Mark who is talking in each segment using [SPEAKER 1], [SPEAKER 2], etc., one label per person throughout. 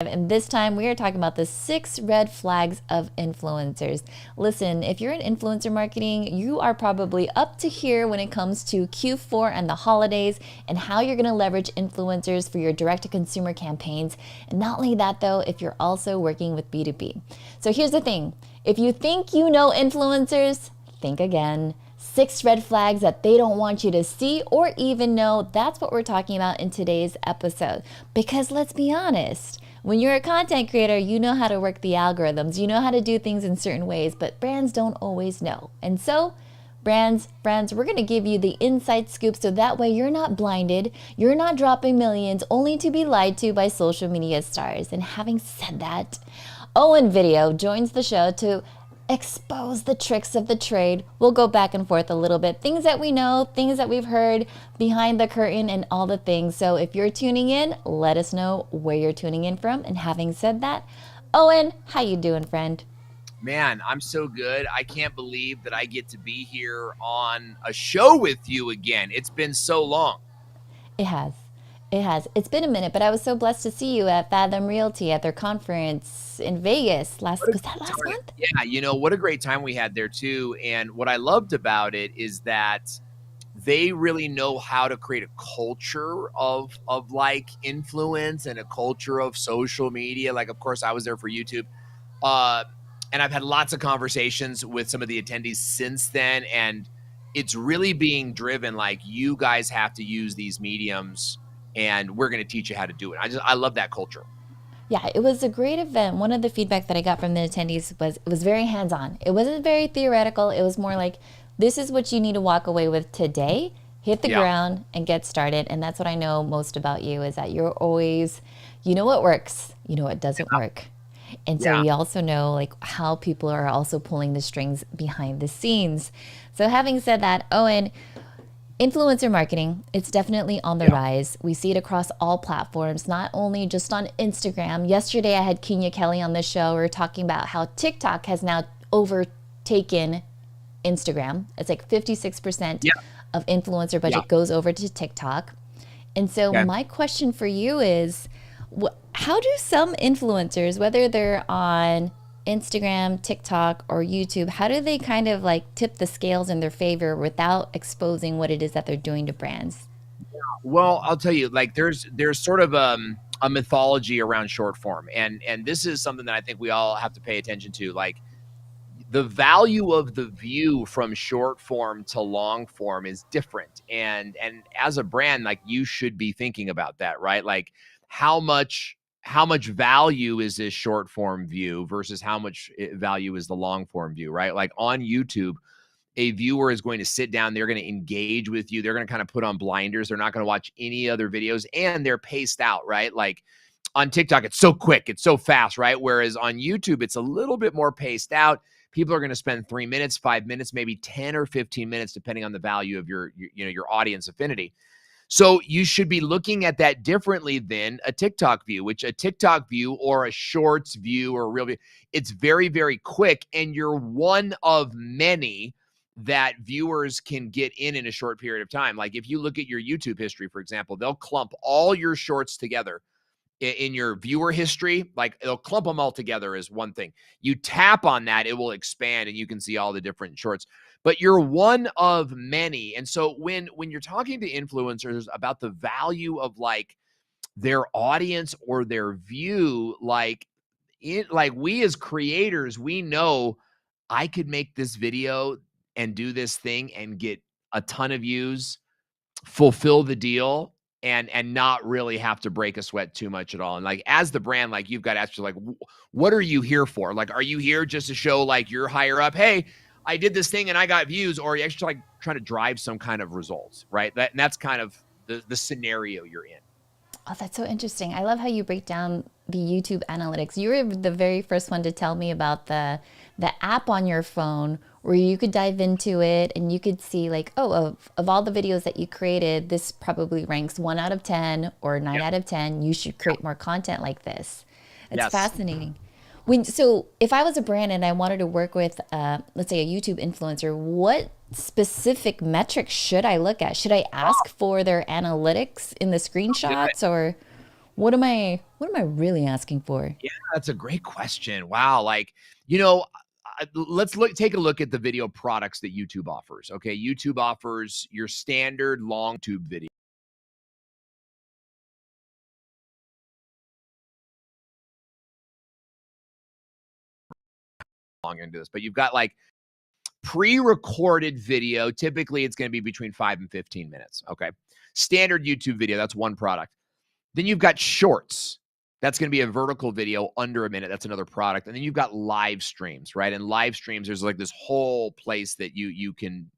[SPEAKER 1] And this time we are talking about the 6 red flags of influencers. Listen, if you're in influencer marketing, you are probably up to here when it comes to Q4 and the holidays and how you're going to leverage influencers for your direct to consumer campaigns. And not only that, though, if you're also working with B2B. So here's the thing, if you think you know influencers, think again. 6 red flags that they don't want you to see or even know. That's what we're talking about in today's episode. Because let's be honest, when you're a content creator, you know how to work the algorithms, you know how to do things in certain ways, but brands don't always know. And so, brands, we're going to give you the inside scoop so that way you're not blinded, you're not dropping millions only to be lied to by social media stars. And having said that, Owen Video joins the show to expose the tricks of the trade. We'll go back and forth a little bit. Things that we know, things that we've heard behind the curtain and all the things. So if you're tuning in, let us know where you're tuning in from. And having said that, Owen, how you doing, friend?
[SPEAKER 2] Man, I'm so good. I can't believe that I get to be here on a show with you again. It's been so long.
[SPEAKER 1] It has. It has. It's been a minute, but I was so blessed to see you at Fathom Realty at their conference in Vegas was that last month?
[SPEAKER 2] Yeah, what a great time we had there too. And what I loved about it is that they really know how to create a culture of like influence and a culture of social media. Like, of course, I was there for YouTube. Uh, and I've had lots of conversations with some of the attendees since then. And it's really being driven like you guys have to use these mediums and we're going to teach you how to do it. I love that culture.
[SPEAKER 1] Yeah, it was a great event. One of the feedback that I got from the attendees was it was very hands-on. It wasn't very theoretical. It was more like, this is what you need to walk away with today, hit the ground and get started. And that's what I know most about you is that you're always, you know what works, you know what doesn't work. And so we also know like how people are also pulling the strings behind the scenes. So having said that, Owen, influencer marketing, it's definitely on the rise. We see it across all platforms, not only just on Instagram. Yesterday, I had Kenya Kelly on the show. We were talking about how TikTok has now overtaken Instagram. It's like 56% of influencer budget goes over to TikTok. And so my question for you is, how do some influencers, whether they're on Instagram, TikTok, or YouTube, how do they kind of like tip the scales in their favor without exposing what it is that they're doing to brands?
[SPEAKER 2] Well, I'll tell you, like there's sort of a mythology around short form, and this is something that I think we all have to pay attention to. Like the value of the view from short form to long form is different, and as a brand, like you should be thinking about that, right? Like how much value is this short form view versus how much value is the long form view, right? Like on YouTube, a viewer is going to sit down, they're going to engage with you, they're going to kind of put on blinders, they're not going to watch any other videos, and they're paced out, right? Like on TikTok, it's so quick, it's so fast, right? Whereas on YouTube, it's a little bit more paced out. People are going to spend 3 minutes, 5 minutes, maybe 10 or 15 minutes, depending on the value of your audience affinity. So you should be looking at that differently than a TikTok view, which a TikTok view or a shorts view or a real view, it's very, very quick. And you're one of many that viewers can get in a short period of time. Like if you look at your YouTube history, for example, they'll clump all your shorts together in your viewer history. Like they'll clump them all together as one thing. You tap on that, it will expand and you can see all the different shorts. But you're one of many. And so when you're talking to influencers about the value of like their audience or their view, like we as creators, we know I could make this video and do this thing and get a ton of views, fulfill the deal, and not really have to break a sweat too much at all. And like as the brand, like you've got to ask you, like, what are you here for? Like, are you here just to show like you're higher up? Hey, I did this thing and I got views, or are you actually like trying to drive some kind of results, right? And that's kind of the scenario you're in.
[SPEAKER 1] Oh, that's so interesting. I love how you break down the YouTube analytics. You were the very first one to tell me about the app on your phone where you could dive into it and you could see like, oh, of all the videos that you created, this probably ranks 1 out of 10 or 9 out of 10. You should create more content like this. It's fascinating. So if I was a brand and I wanted to work with, let's say a YouTube influencer, what specific metrics should I look at? Should I ask for their analytics in the screenshots or what am I really asking for?
[SPEAKER 2] Yeah, that's a great question. Wow, like, you know, let's take a look at the video products that YouTube offers. Okay, YouTube offers your standard long tube video. Long into this, but you've got like pre-recorded video. Typically, it's going to be between 5 and 15 minutes. Okay, standard YouTube video. That's one product. Then you've got shorts. That's going to be a vertical video under a minute. That's another product. And then you've got live streams, right? And live streams, there's like this whole place that you can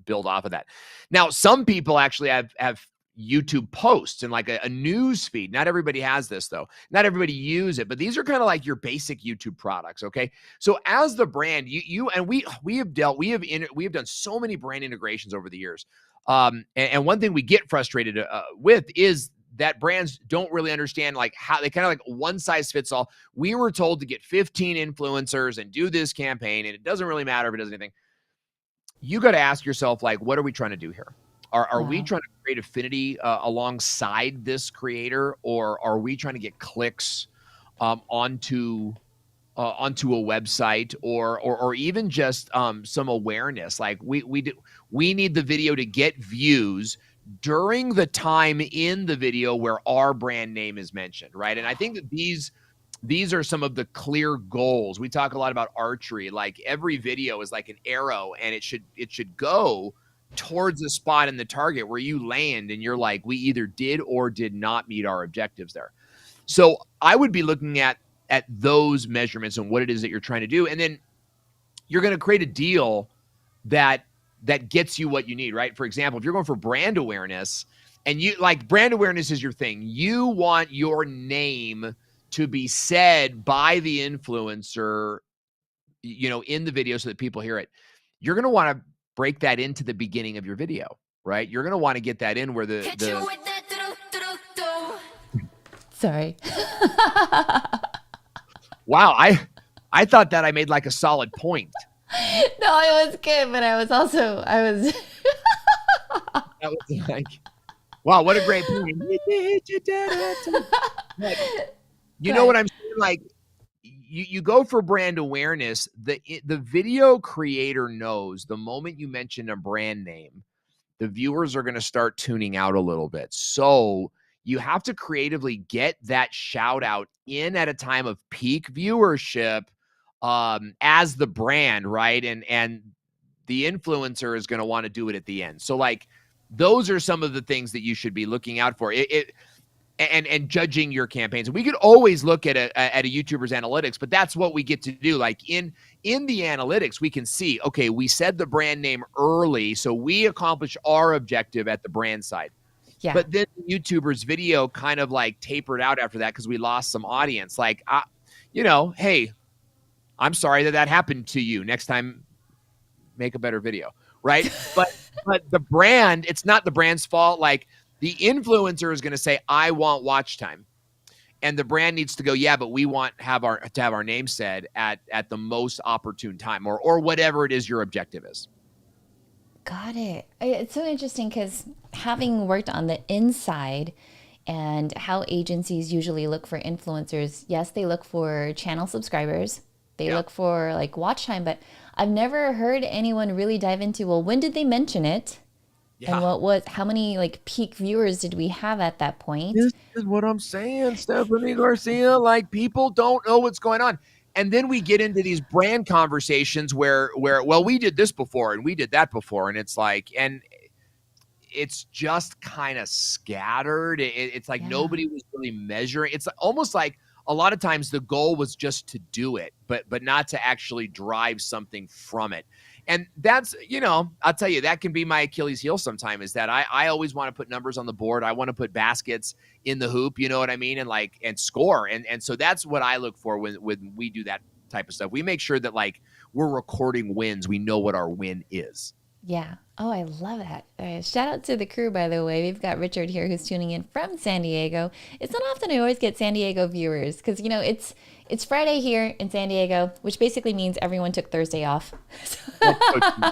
[SPEAKER 2] build off of that. Now, some people actually have YouTube posts and like a news feed. Not everybody has this though. Not everybody use it, but these are kind of like your basic YouTube products. Okay, so as the brand, you and we have done so many brand integrations over the years. And one thing we get frustrated with is that brands don't really understand like how they kind of like one size fits all. We were told to get 15 influencers and do this campaign, and it doesn't really matter if it does anything. You got to ask yourself, like, what are we trying to do here? Are we
[SPEAKER 1] Wow.
[SPEAKER 2] trying to create affinity alongside this creator, or are we trying to get clicks onto onto a website, or even just some awareness? Like we need the video to get views during the time in the video where our brand name is mentioned, right? And I think that these are some of the clear goals. We talk a lot about archery. Like every video is like an arrow, and it should go towards a spot in the target where you land and you're like, we either did or did not meet our objectives there. So I would be looking at those measurements and what it is that you're trying to do. And then you're going to create a deal that gets you what you need, right? For example, if you're going for brand awareness, and you like brand awareness is your thing, you want your name to be said by the influencer, in the video so that people hear it. You're going to want to break that into the beginning of your video, right? You're going to want to get that in where the
[SPEAKER 1] Sorry.
[SPEAKER 2] wow, I thought that I made like a solid point.
[SPEAKER 1] No, it was good, but I was
[SPEAKER 2] That was like, wow, what a great point. But you know what
[SPEAKER 1] But
[SPEAKER 2] I'm saying? Like you go for brand awareness. The video creator knows the moment you mention a brand name, the viewers are going to start tuning out a little bit. So you have to creatively get that shout out in at a time of peak viewership as the brand, right? And the influencer is going to want to do it at the end. So like those are some of the things that you should be looking out for. And judging your campaigns. And we could always look at a YouTuber's analytics, but that's what we get to do. Like in the analytics, we can see, okay, we said the brand name early, so we accomplished our objective at the brand side.
[SPEAKER 1] yeah.
[SPEAKER 2] But then the YouTuber's video kind of like tapered out after that because we lost some audience. Like, hey, I'm sorry that happened to you. Next time, make a better video, right? But the brand, it's not the brand's fault. Like the influencer is going to say, I want watch time. And the brand needs to go, yeah, but we want to have our name said at the most opportune time, or whatever it is your objective is.
[SPEAKER 1] Got it. It's so interesting because having worked on the inside and how agencies usually look for influencers, yes, they look for channel subscribers, they
[SPEAKER 2] Yeah.
[SPEAKER 1] look for like watch time, but I've never heard anyone really dive into, well, when did they mention it? And
[SPEAKER 2] Yeah.
[SPEAKER 1] how many like peak viewers did we have at that point?
[SPEAKER 2] This is what I'm saying, Stephanie Garcia. Like people don't know what's going on. And then we get into these brand conversations where well, we did this before and we did that before. And it's like, and it's just kind of scattered. It's like
[SPEAKER 1] Yeah.
[SPEAKER 2] nobody was really measuring. It's almost like a lot of times the goal was just to do it, but not to actually drive something from it. And that's, I'll tell you, that can be my Achilles heel sometime, is that I always want to put numbers on the board. I want to put baskets in the hoop, you know what I mean? And score. And so that's what I look for when we do that type of stuff. We make sure that like we're recording wins. We know what our win is.
[SPEAKER 1] Yeah. Oh, I love that. Shout out to the crew, by the way. We've got Richard here who's tuning in from San Diego. It's not often I always get San Diego viewers because, it's Friday here in San Diego, which basically means everyone took Thursday off.
[SPEAKER 2] That's so true.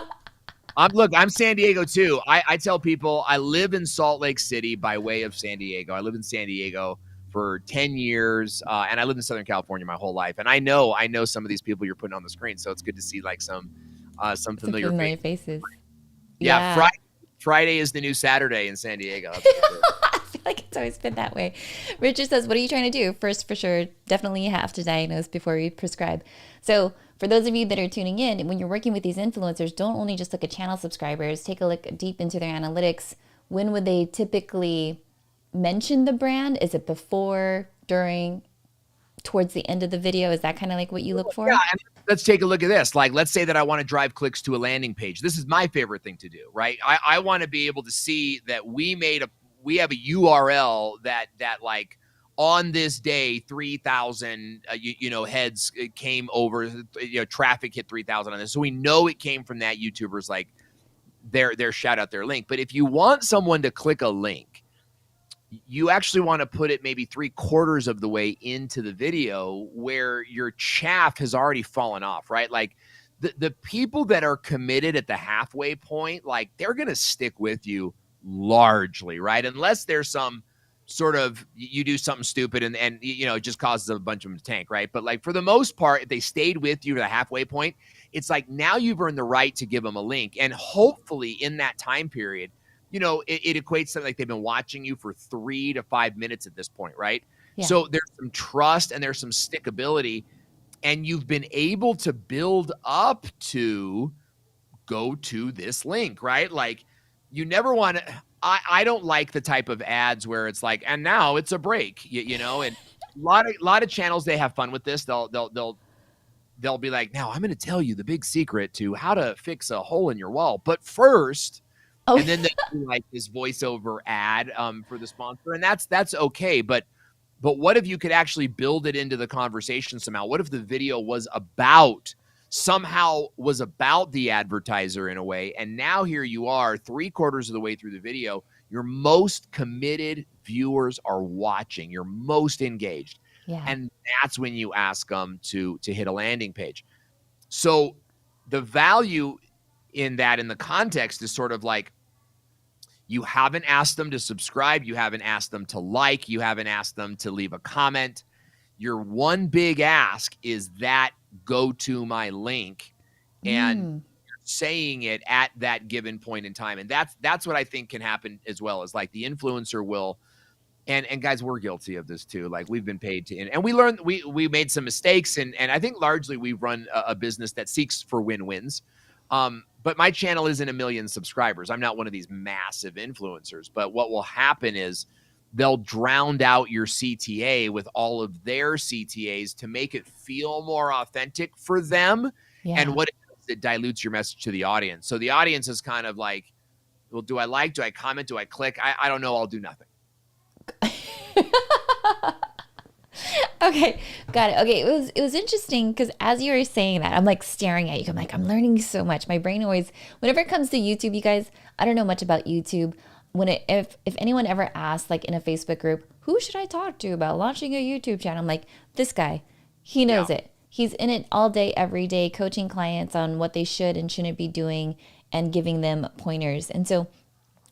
[SPEAKER 2] I'm San Diego too. I tell people I live in Salt Lake City by way of San Diego. I lived in San Diego for 10 years, and I lived in Southern California my whole life. And I know some of these people you're putting on the screen, so it's good to see like some
[SPEAKER 1] Some
[SPEAKER 2] familiar
[SPEAKER 1] familiar
[SPEAKER 2] faces.
[SPEAKER 1] faces.
[SPEAKER 2] Yeah,
[SPEAKER 1] Yeah.
[SPEAKER 2] Friday is the new Saturday in San Diego. That's for sure.
[SPEAKER 1] I feel like it's always been that way. Richard says, what are you trying to do? First, for sure, definitely you have to diagnose before we prescribe. So, for those of you that are tuning in, when you're working with these influencers, don't only just look at channel subscribers, take a look deep into their analytics. When would they typically mention the brand? Is it before, during, towards the end of the video? Is that kind of like what you look
[SPEAKER 2] Yeah,
[SPEAKER 1] for?
[SPEAKER 2] and let's take a look at this. Like, let's say that I want to drive clicks to a landing page. This is my favorite thing to do, right? I want to be able to see that we have a URL that like on this day 3,000 heads came over. Traffic hit 3,000 on this, so we know it came from that YouTuber's like their shout out their link. But if you want someone to click a link, you actually want to put it maybe 3/4 of the way into the video where your chaff has already fallen off, right? Like the people that are committed at the halfway point, like they're going to stick with you largely, right? Unless there's some sort of you do something stupid and it just causes a bunch of them to tank, right? But like for the most part, if they stayed with you to the halfway point, it's like now you've earned the right to give them a link. And hopefully in that time period, it equates to like they've been watching you for 3 to 5 minutes at this point, right?
[SPEAKER 1] Yeah.
[SPEAKER 2] So there's some trust and there's some stickability, and you've been able to build up to go to this link, right? Like you never want to. I don't like the type of ads where it's like, and now it's a break, and a lot of channels they have fun with this. They'll be like, now I'm going to tell you the big secret to how to fix a hole in your wall, but first.
[SPEAKER 1] Oh,
[SPEAKER 2] And then they do like this voiceover ad for the sponsor, and that's okay. But what if you could actually build it into the conversation somehow? What if the video was about the advertiser in a way, and now here you are 3/4 of the way through the video, your most committed viewers are watching, you're most engaged,
[SPEAKER 1] yeah.
[SPEAKER 2] and that's when you ask them to hit a landing page. So the value in the context is sort of like you haven't asked them to subscribe, you haven't asked them to like, you haven't asked them to leave a comment. Your one big ask is that go to my link, and
[SPEAKER 1] Mm.
[SPEAKER 2] you're saying it at that given point in time. And that's what I think can happen as well, is like the influencer will. And guys, we're guilty of this too. Like we've been paid to, and we learned we made some mistakes, and I think largely we run a business that seeks for win-wins. But my channel isn't 1 million subscribers. I'm not one of these massive influencers. But what will happen is they'll drown out your CTA with all of their CTAs to make it feel more authentic for them. And
[SPEAKER 1] Yeah.
[SPEAKER 2] what it does, it dilutes your message to the audience. So the audience is kind of like, well, do I like? Do I comment? Do I click? I don't know. I'll do nothing.
[SPEAKER 1] Okay, got it. Okay, it was interesting because as you were saying that, I'm like staring at you. I'm like, I'm learning so much. My brain always, whenever it comes to YouTube, you guys, I don't know much about YouTube. If anyone ever asks, like in a Facebook group, who should I talk to about launching a YouTube channel? I'm like, this guy, he knows
[SPEAKER 2] Yeah.
[SPEAKER 1] it. He's in it all day, every day, coaching clients on what they should and shouldn't be doing and giving them pointers. And so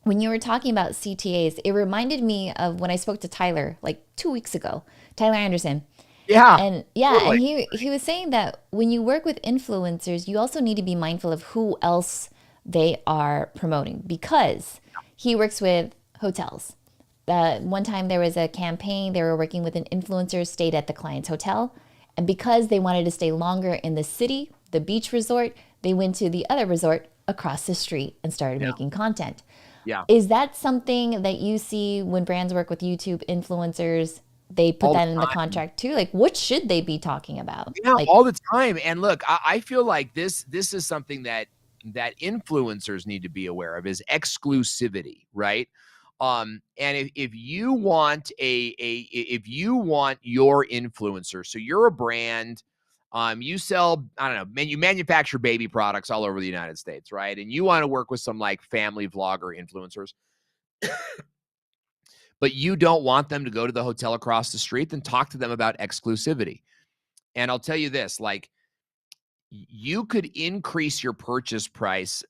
[SPEAKER 1] when you were talking about CTAs, it reminded me of when I spoke to Tyler like 2 weeks ago, Tyler Anderson.
[SPEAKER 2] Yeah.
[SPEAKER 1] And yeah, and
[SPEAKER 2] Totally.
[SPEAKER 1] he was saying that when you work with influencers, you also need to be mindful of who else they are promoting because he works with hotels. One time there was a campaign, they were working with an influencer, stayed at the client's hotel. And because they wanted to stay longer in the city, the beach resort, they went to the other resort across the street and started
[SPEAKER 2] Yeah.
[SPEAKER 1] making content.
[SPEAKER 2] Yeah.
[SPEAKER 1] Is that something that you see when brands work with YouTube influencers? They put
[SPEAKER 2] All the
[SPEAKER 1] that in the
[SPEAKER 2] time.
[SPEAKER 1] contract too. Like, what should they be talking about?
[SPEAKER 2] Yeah,
[SPEAKER 1] Like,
[SPEAKER 2] all the time. And look, I feel like this is something that influencers need to be aware of is exclusivity, right? And if you want if you want your influencer, so you're a brand, you sell, I don't know, you manufacture baby products all over the United States, right? And you want to work with some like family vlogger influencers, but you don't want them to go to the hotel across the street, then talk to them about exclusivity. And I'll tell you this, like you could increase your purchase price,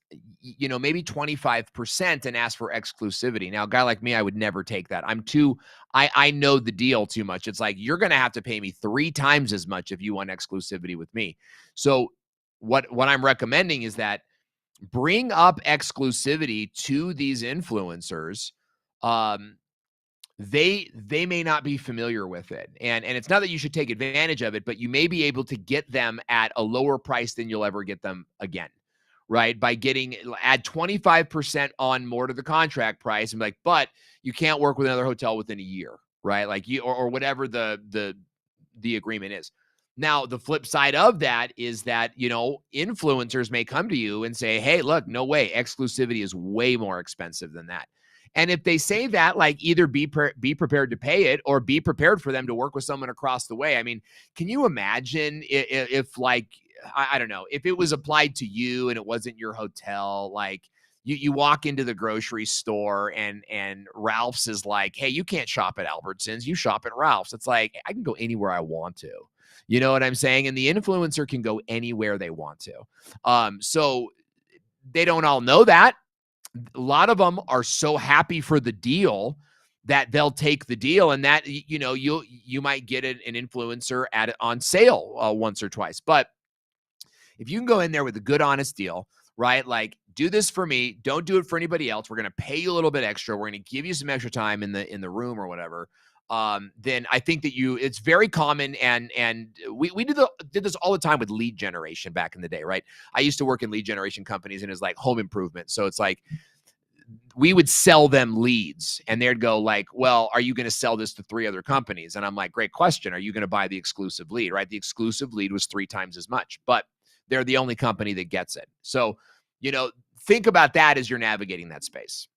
[SPEAKER 2] maybe 25% and ask for exclusivity. Now, a guy like me, I would never take that. I know the deal too much. It's like, you're going to have to pay me 3 times as much if you want exclusivity with me. So what I'm recommending is that bring up exclusivity to these influencers. Um, they may not be familiar with it, and it's not that you should take advantage of it, but you may be able to get them at a lower price than you'll ever get them again, right? By add 25% on more to the contract price, and be like, but you can't work with another hotel within a year, right? Like, you or whatever the agreement is. Now, the flip side of that is that, influencers may come to you and say, hey, look, no way, exclusivity is way more expensive than that. And if they say that, like, either be prepared to pay it, or be prepared for them to work with someone across the way. I mean, can you imagine if like, I don't know, if it was applied to you and it wasn't your hotel, like, you walk into the grocery store and Ralph's is like, hey, you can't shop at Albertsons, you shop at Ralph's. It's like, I can go anywhere I want to. You know what I'm saying? And the influencer can go anywhere they want to. So they don't all know that. A lot of them are so happy for the deal that they'll take the deal, and that, you might get an influencer on sale once or twice. But if you can go in there with a good, honest deal, right? Like, do this for me, don't do it for anybody else. We're going to pay you a little bit extra. We're going to give you some extra time in the room or whatever. Then I think that it's very common, and we did this all the time with lead generation back in the day, right? I used to work in lead generation companies, and it's like home improvement. So it's like, we would sell them leads, and they'd go like, well, are you going to sell this to 3 other companies? And I'm like, great question. Are you going to buy the exclusive lead, right? The exclusive lead was 3 times as much, but they're the only company that gets it. So, think about that as you're navigating that space.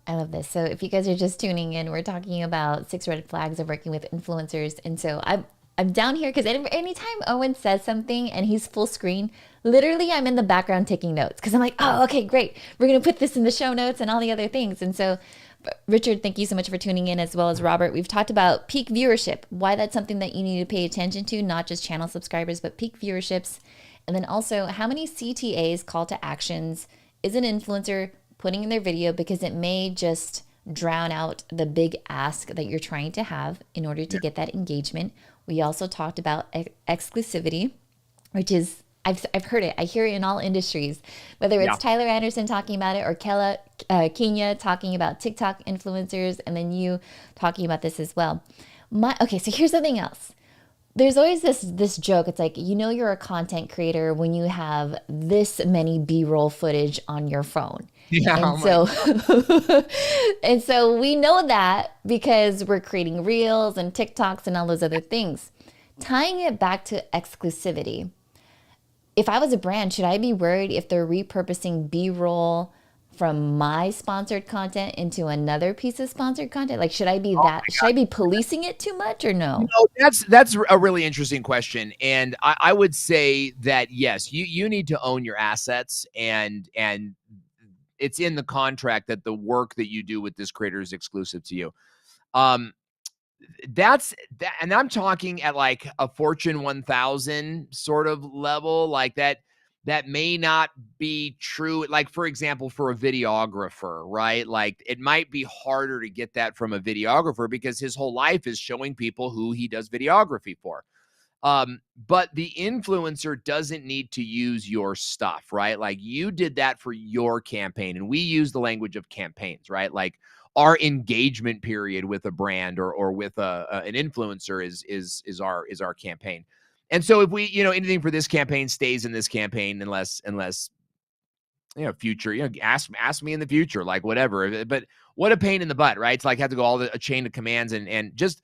[SPEAKER 1] I love this. So if you guys are just tuning in, we're talking about 6 red flags of working with influencers. And so I'm down here because anytime Owen says something and he's full screen, literally I'm in the background taking notes because I'm like, oh, okay, great. We're going to put this in the show notes and all the other things. And so, Richard, thank you so much for tuning in, as well as Robert. We've talked about peak viewership, why that's something that you need to pay attention to, not just channel subscribers, but peak viewerships. And then also, how many CTAs, call to actions, is an influencer putting in their video, because it may just drown out the big ask that you're trying to have in order to get that engagement. We also talked about exclusivity, which is, I've heard it. I hear it in all industries, whether it's Tyler Anderson talking about it, or Kenya talking about TikTok influencers, and then you talking about this as well. Okay, so here's something else. There's always this joke. It's like, you're a content creator when you have this many B-roll footage on your phone.
[SPEAKER 2] Yeah.
[SPEAKER 1] And so we know that because we're creating reels and TikToks and all those other things. Tying it back to exclusivity. If I was a brand, should I be worried if they're repurposing B-roll from my sponsored content into another piece of sponsored content? Like, should I be should I be policing it too much, or no?
[SPEAKER 2] That's a really interesting question. And I would say that, yes, you need to own your assets, and it's in the contract that the work that you do with this creator is exclusive to you. That's that, and I'm talking at like a Fortune 1000 sort of level, like that may not be true. Like, for example, for a videographer, right? Like, it might be harder to get that from a videographer because his whole life is showing people who he does videography for. But the influencer doesn't need to use your stuff, right? Like, you did that for your campaign, and we use the language of campaigns, right? Like, our engagement period with a brand or with an influencer is our campaign. And so if we, anything for this campaign stays in this campaign, unless future, ask me in the future, like, whatever. But what a pain in the butt, right? It's like, have to go a chain of commands and just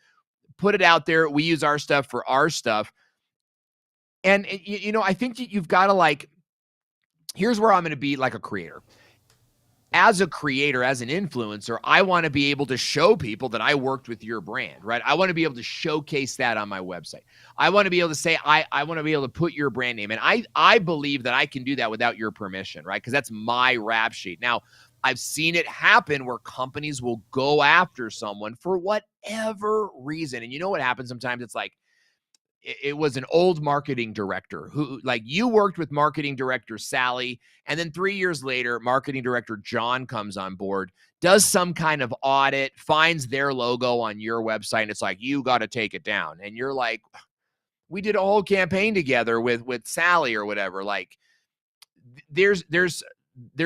[SPEAKER 2] put it out there. We use our stuff for our stuff. And, I think that you've got to, like, here's where I'm going to be like a creator. As a creator, as an influencer, I want to be able to show people that I worked with your brand, right? I want to be able to showcase that on my website. I want to be able to say, I want to be able to put your brand name. And I believe that I can do that without your permission, right? Because that's my rap sheet. Now, I've seen it happen where companies will go after someone for whatever reason. And you know what happens sometimes? It's like, it was an old marketing director who, like, you worked with marketing director Sally, and then 3 years later, marketing director John comes on board, does some kind of audit, finds their logo on your website, and it's like, you got to take it down. And you're like, we did a whole campaign together with Sally or whatever. Like, there's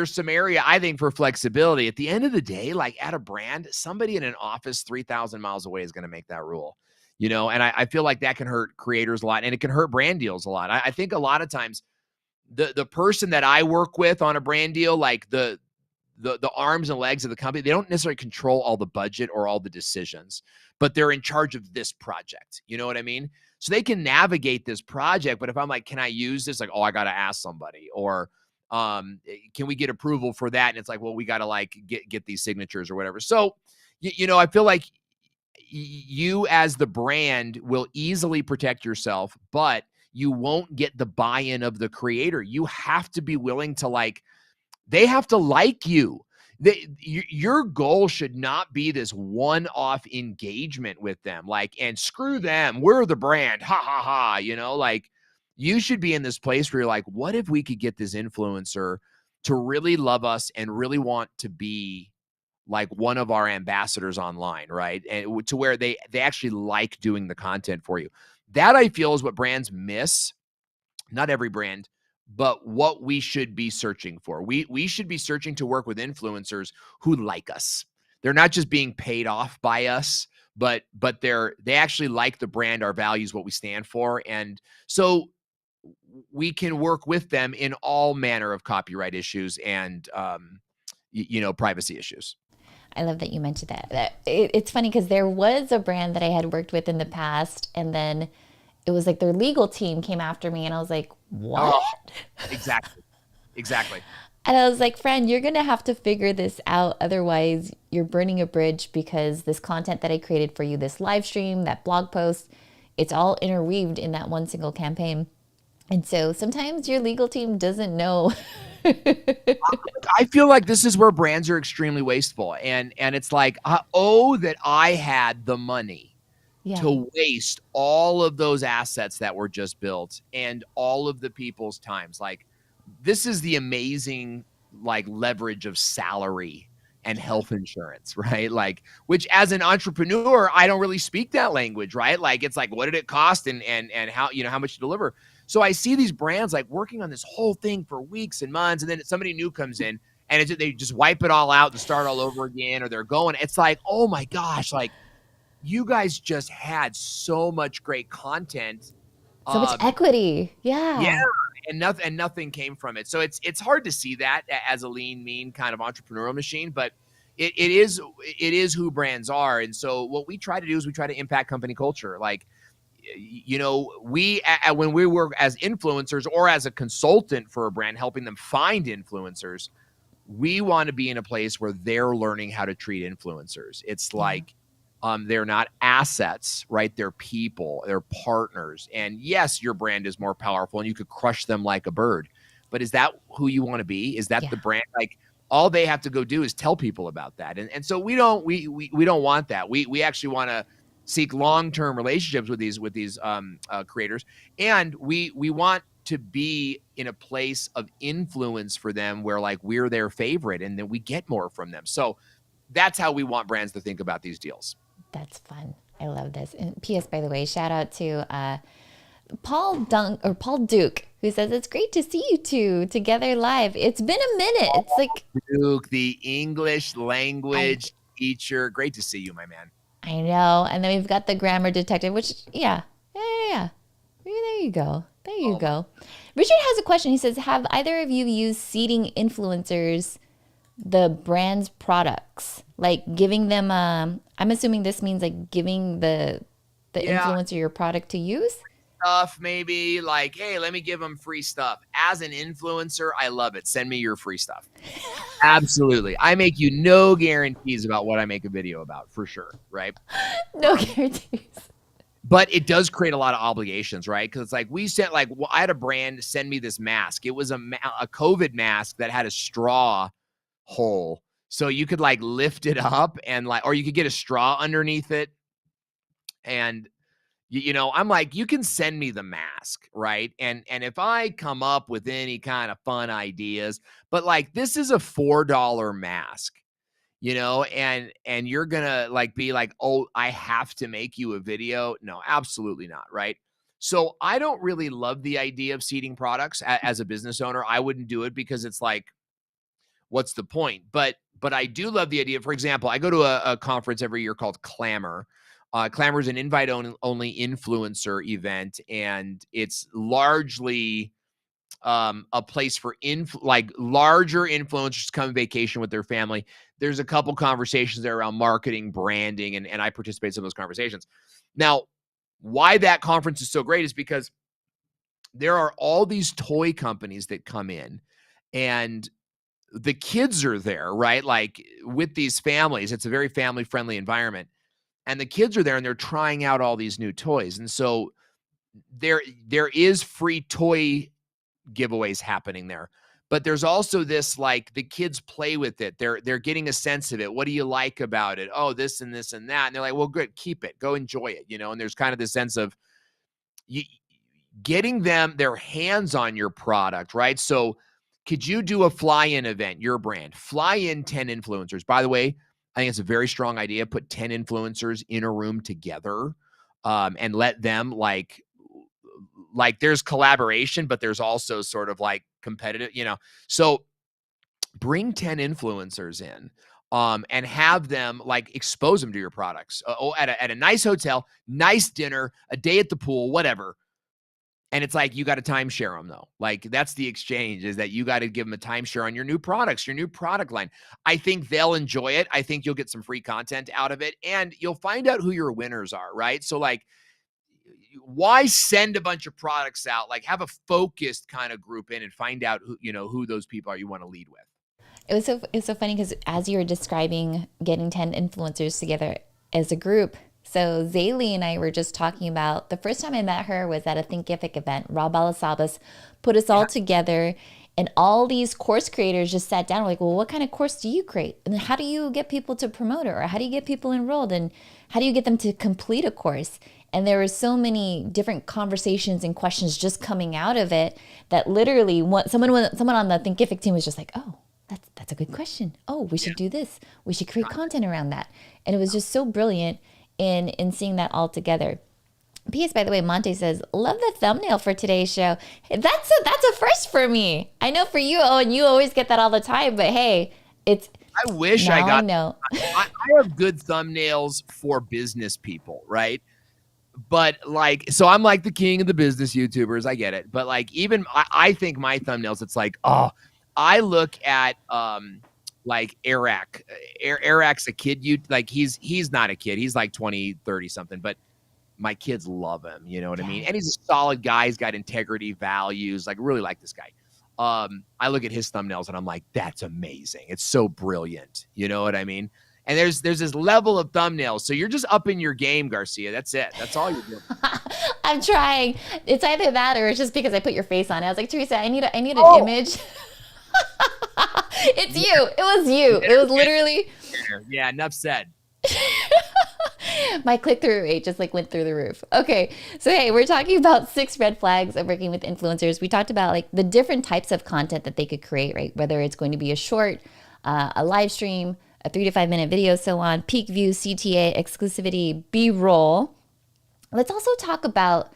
[SPEAKER 2] some area, I think, for flexibility. At the end of the day, like, at a brand, somebody in an office 3,000 miles away is going to make that rule, and I feel like that can hurt creators a lot, and it can hurt brand deals a lot. I think a lot of times the person that I work with on a brand deal, like the arms and legs of the company, they don't necessarily control all the budget or all the decisions, but they're in charge of this project. You know what I mean? So they can navigate this project. But if I'm like, can I use this? Like, oh, I got to ask somebody. Or can we get approval for that? And it's like, well, we got to like get these signatures or whatever. So, I feel like you as the brand will easily protect yourself, but you won't get the buy-in of the creator. You have to be willing to, like, they have to like you. Your goal should not be this one-off engagement with them, like, and screw them, we're the brand, ha ha ha. Like, you should be in this place where you're like, what if we could get this influencer to really love us and really want to be like one of our ambassadors online, right? And to where they actually like doing the content for you. That, I feel, is what brands miss. Not every brand, but what we should be searching for. We should be searching to work with influencers who like us. They're not just being paid off by us, but they actually like the brand, our values, what we stand for. And so we can work with them in all manner of copyright issues and privacy issues.
[SPEAKER 1] I love that you mentioned that. It's funny because there was a brand that I had worked with in the past, and then it was like their legal team came after me, and I was like, what?
[SPEAKER 2] Oh, exactly.
[SPEAKER 1] And I was like, friend, you're going to have to figure this out. Otherwise, you're burning a bridge, because this content that I created for you, this live stream, that blog post, it's all interweaved in that one single campaign. And so sometimes your legal team doesn't know.
[SPEAKER 2] I feel like this is where brands are extremely wasteful. And it's like, that I had the money
[SPEAKER 1] Yeah.
[SPEAKER 2] to waste all of those assets that were just built and all of the people's times. Like, this is the amazing, like, leverage of salary and health insurance, right? Like, which, as an entrepreneur, I don't really speak that language, right? Like, it's like, what did it cost and how, how much to deliver? So I see these brands like working on this whole thing for weeks and months, and then somebody new comes in and they just wipe it all out to start all over again, or they're going. It's like, oh my gosh, like, you guys just had so much great content,
[SPEAKER 1] So much equity.
[SPEAKER 2] yeah,
[SPEAKER 1] Yeah.
[SPEAKER 2] and nothing came from it. So it's hard to see that as a lean, mean kind of entrepreneurial machine, but it is who brands are. And so what we try to do is we try to impact company culture. Like, we when we work as influencers or as a consultant for a brand, helping them find influencers, we want to be in a place where they're learning how to treat influencers. It's like, they're not assets, right? They're people, they're partners. And yes, your brand is more powerful and you could crush them like a bird. But is that who you want to be? Is that the brand? Like, all they have to go do is tell people about that. And so we don't want that. We actually want to seek long-term relationships with these creators. And we want to be in a place of influence for them where, like, we're their favorite and then we get more from them. So that's how we want brands to think about these deals.
[SPEAKER 1] That's fun. I love this. And P.S. by the way, shout out to Paul Duke, who says it's great to see you two together live. It's been a minute. It's like
[SPEAKER 2] Duke, the English language teacher. Great to see you, my man.
[SPEAKER 1] I know. And then we've got the grammar detective, which yeah. There you go. There you go. Richard has a question. He says, have either of you used seeding influencers the brand's products, like giving them I'm assuming this means like giving the influencer your product to use?
[SPEAKER 2] Stuff, maybe, like, hey, let me give them free stuff. As an influencer, I love it. Send me your free stuff. Absolutely. I make you no guarantees about what I make a video about, for sure, right?
[SPEAKER 1] No guarantees.
[SPEAKER 2] But it does create a lot of obligations, right? Because it's like, we sent, like, I had a brand send me this mask. It was a COVID mask that had a straw hole, so you could, like, lift it up and, like, or you could get a straw underneath it. And I'm like, you can send me the mask, right? And if I come up with any kind of fun ideas, but like this is a $4 mask, and you're gonna like be like, oh, I have to make you a video. No, absolutely not, right? So I don't really love the idea of seeding products as a business owner. I wouldn't do it because it's like, what's the point? But I do love the idea. For example, I go to a conference every year called Clamor. Clamor is an invite-only influencer event, and it's largely a place for like larger influencers to come on vacation with their family. There's a couple conversations there around marketing, branding, and I participate in some of those conversations. Now, why that conference is so great is because there are all these toy companies that come in, and the kids are there, right? Like with these families, it's a very family friendly environment. And the kids are there and they're trying out all these new toys. And so there is free toy giveaways happening there. But there's also this, like, the kids play with it. They're getting a sense of it. What do you like about it? Oh, this and this and that. And they're like, well, good, keep it. Go enjoy it, And there's kind of this sense of you getting them their hands on your product, right? So could you do a fly-in event, your brand? Fly in 10 influencers. By the way, I think it's a very strong idea. Put 10 influencers in a room together, and let them like there's collaboration, but there's also sort of like competitive. So bring 10 influencers in, and have them like expose them to your products. At a nice hotel, nice dinner, a day at the pool, whatever. And it's like, you got to timeshare them though. Like that's the exchange, is that you got to give them a timeshare on your new products, your new product line. I think they'll enjoy it. I think you'll get some free content out of it, and you'll find out who your winners are, right? So like, why send a bunch of products out? Like have a focused kind of group in and find out who those people are you want to lead with.
[SPEAKER 1] It's so funny because as you were describing getting 10 influencers together as a group, so Zaylee and I were just talking about the first time I met her was at a Thinkific event. Rob Alasabas put us all
[SPEAKER 2] Yeah.
[SPEAKER 1] together, and all these course creators just sat down. We're like, well, what kind of course do you create? And how do you get people to promote it? Or how do you get people enrolled? And how do you get them to complete a course? And there were so many different conversations and questions just coming out of it that literally someone on the Thinkific team was just like, oh, that's a good question. Oh, we should do this. We should create content around that. And it was just so brilliant in seeing that all together. P.S. By the way, Monte says, love the thumbnail for today's show. That's a first for me. I know for you, Owen, you always get that all the time, but hey, it's
[SPEAKER 2] I wish I
[SPEAKER 1] now I
[SPEAKER 2] got.
[SPEAKER 1] know.
[SPEAKER 2] I have good thumbnails for business people, right? But like, so I'm like the king of the business YouTubers. I get it. But like, even I think my thumbnails, it's like, oh, I look at like Eric. Eric's a kid. Like he's not a kid. He's like 20, 30 something. But my kids love him. You know what I mean? And he's a solid guy. He's got integrity, values. Like really like this guy. I look at his thumbnails and I'm like, that's amazing. It's so brilliant. You know what I mean? And there's this level of thumbnails. So you're just upping your game, Garcia. That's it. That's all you're doing.
[SPEAKER 1] I'm trying. It's either that or it's just because I put your face on it. I was like, Teresa, I need an image. It's you. It was you. It was literally.
[SPEAKER 2] Yeah, enough said.
[SPEAKER 1] My click-through rate just like went through the roof. Okay, so hey, we're talking about 6 red flags of working with influencers. We talked about like the different types of content that they could create, right? Whether it's going to be a short, a live stream, a 3 to 5 minute video, so on, peak views, CTA, exclusivity, B-roll. Let's also talk about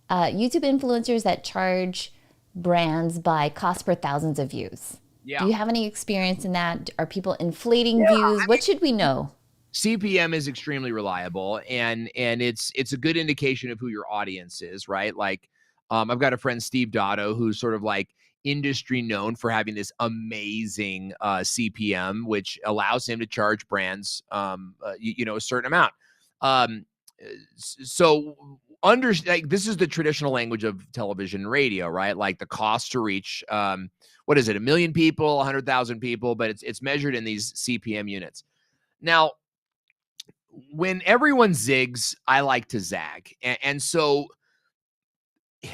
[SPEAKER 1] YouTube influencers that charge brands by cost per thousands of views.
[SPEAKER 2] Yeah.
[SPEAKER 1] Do you have any experience in that? Are people inflating views? What should we know?
[SPEAKER 2] CPM is extremely reliable, and it's a good indication of who your audience is, right? Like, I've got a friend, Steve Dotto, who's sort of like industry known for having this amazing CPM, which allows him to charge brands, a certain amount. So like this is the traditional language of television and radio, right? Like the cost to reach, what is it, 1 million people, 100,000 people, but it's measured in these CPM units. Now, when everyone zigs, I like to zag. And so,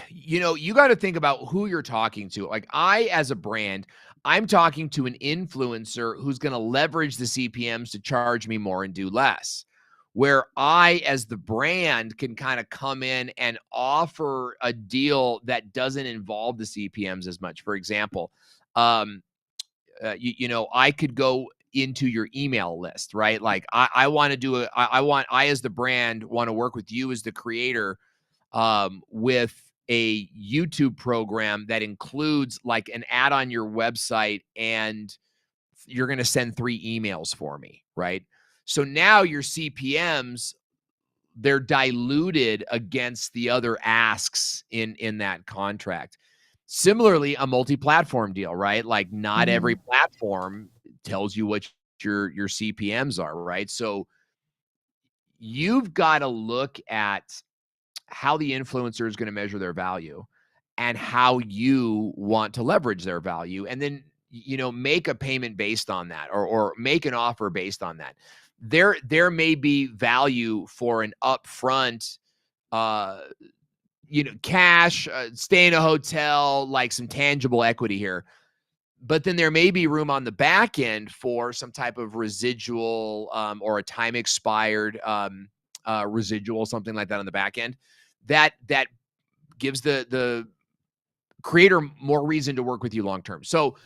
[SPEAKER 2] you got to think about who you're talking to. Like as a brand, I'm talking to an influencer who's going to leverage the CPMs to charge me more and do less. where I, as the brand, can kind of come in and offer a deal that doesn't involve the CPMs as much. For example, um, I could go into your email list, right? Like I want to do I as the brand want to work with you as the creator, with a YouTube program that includes like an ad on your website, and you're going to send 3 emails for me, right? So now your CPMs, they're diluted against the other asks in that contract. Similarly, a multi-platform deal, right? Like not every
[SPEAKER 1] Hmm.
[SPEAKER 2] platform tells you what your CPMs are, right? So you've got to look at how the influencer is going to measure their value and how you want to leverage their value, and then make a payment based on that, or make an offer based on that. There may be value for an upfront, uh cash, stay in a hotel, like some tangible equity here. But then there may be room on the back end for some type of residual, or a time expired, residual, something like that on the back end, that gives the creator more reason to work with you long term. So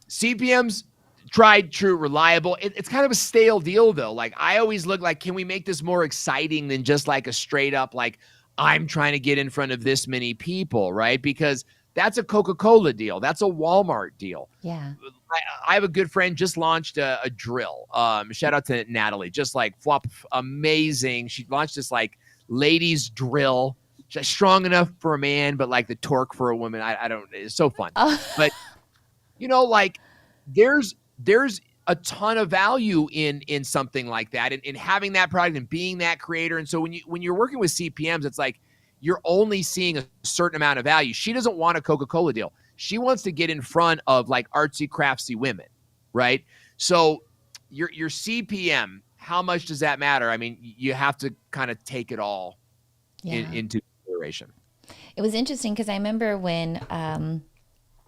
[SPEAKER 2] CPMs, tried, true, reliable. It's kind of a stale deal though. Like I always look like, can we make this more exciting than just like a straight up like I'm trying to get in front of this many people, right? Because that's a Coca-Cola deal. That's a Walmart deal.
[SPEAKER 1] Yeah.
[SPEAKER 2] I have a good friend just launched a drill. Shout out to Natalie. Just like flop, amazing. She launched this like ladies drill, just strong enough for a man, but like the torque for a woman. I don't. It's so fun.
[SPEAKER 1] Oh,
[SPEAKER 2] But like there's a ton of value in something like that, and in having that product and being that creator. And so when you're working with CPMs, it's like you're only seeing a certain amount of value. She doesn't want a Coca-Cola deal. She wants to get in front of like artsy craftsy women, right? So your CPM, how much does that matter? I mean, you have to kind of take it all
[SPEAKER 1] yeah.
[SPEAKER 2] into consideration.
[SPEAKER 1] It was interesting because I remember when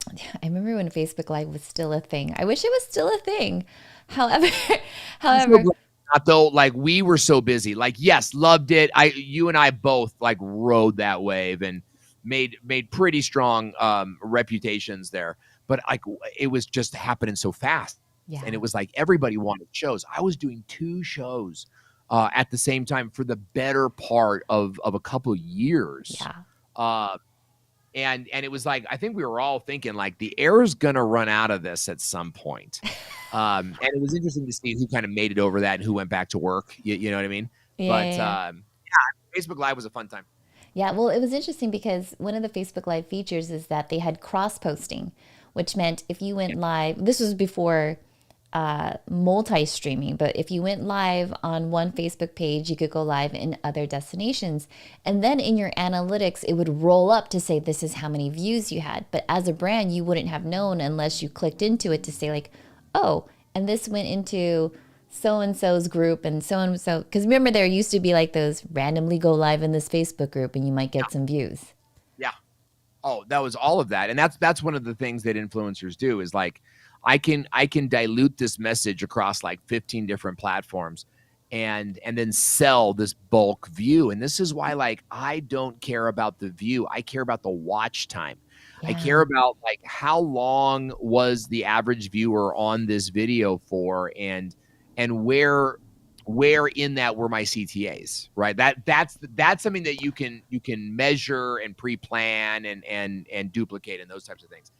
[SPEAKER 1] Facebook Live was still a thing. I wish it was still a thing. However,
[SPEAKER 2] I'm so
[SPEAKER 1] however,
[SPEAKER 2] glad not though. Like we were so busy. Like yes, loved it. You and I both like rode that wave and made pretty strong reputations there. But like it was just happening so fast, and it
[SPEAKER 1] yeah,
[SPEAKER 2] was like everybody wanted shows. I was doing 2 shows at the same time for the better part of a couple of years.
[SPEAKER 1] yeah.
[SPEAKER 2] Uh, and it was like I think we were all thinking like the air's gonna run out of this at some point. And it was interesting to see who kind of made it over that and who went back to work. You know what I mean?
[SPEAKER 1] Yeah,
[SPEAKER 2] But
[SPEAKER 1] yeah,
[SPEAKER 2] Facebook Live was a fun time.
[SPEAKER 1] yeah. Well, it was interesting because one of the Facebook Live features is that they had cross posting, which meant if you went live, this was before multi streaming, but if you went live on one Facebook page, you could go live in other destinations. And then in your analytics, it would roll up to say this is how many views you had. But as a brand, you wouldn't have known unless you clicked into it to say, like, oh, and this went into so and so's group and so and so. Because remember, there used to be like those randomly go live in this Facebook group and you might get some views.
[SPEAKER 2] Yeah. Oh, that was all of that. And that's one of the things that influencers do is like I can dilute this message across like 15 different platforms and then sell this bulk view. And this is why like I don't care about the view. I care about the watch time. I care
[SPEAKER 1] Yeah.
[SPEAKER 2] about like how long was the average viewer on this video for, and where in that were my CTAs, right? That's something that you can measure and pre-plan and duplicate and those types of things.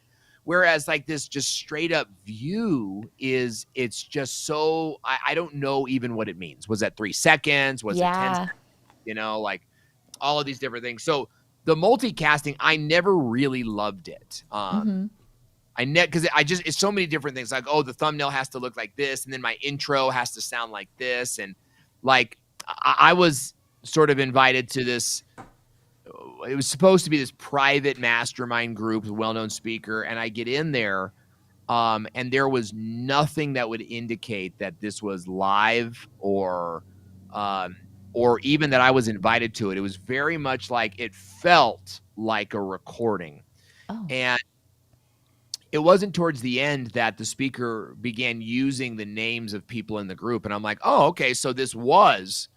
[SPEAKER 2] Whereas like this just straight up view it's just so I don't know even what it means. Was that 3 seconds? Was it 10 seconds?
[SPEAKER 1] Yeah.
[SPEAKER 2] Like all of these different things. So the multicasting, I never really loved it.
[SPEAKER 1] Mm-hmm.
[SPEAKER 2] Because I just it's so many different things. Like, oh, the thumbnail has to look like this, and then my intro has to sound like this, and like I was sort of invited to this. It was supposed to be this private mastermind group with a well-known speaker, and I get in there, and there was nothing that would indicate that this was live um, or even that I was invited to it. It was very much like it felt like a recording,
[SPEAKER 1] Oh.
[SPEAKER 2] and it wasn't towards the end that the speaker began using the names of people in the group, and I'm like, oh, okay, so this was